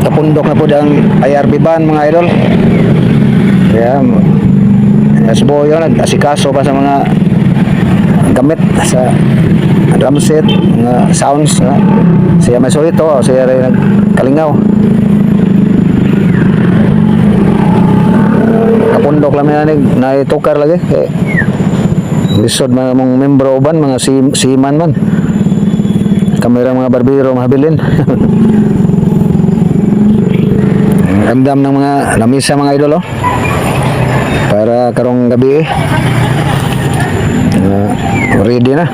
sa pundok na po ang IRB van mga idol. Kaya Asbo yun, nag-asikaso pa sa mga gamit sa drum set, mga sounds. Siya may solito, siya rin nagkalingaw. Kapundok lang na itukar lagi. Lisod mga membro uban, mga siman man. Kamera mga barbero, mga bilin. Ramdam ng mga lamisa mga idol, oh. Para karong gabi ready na.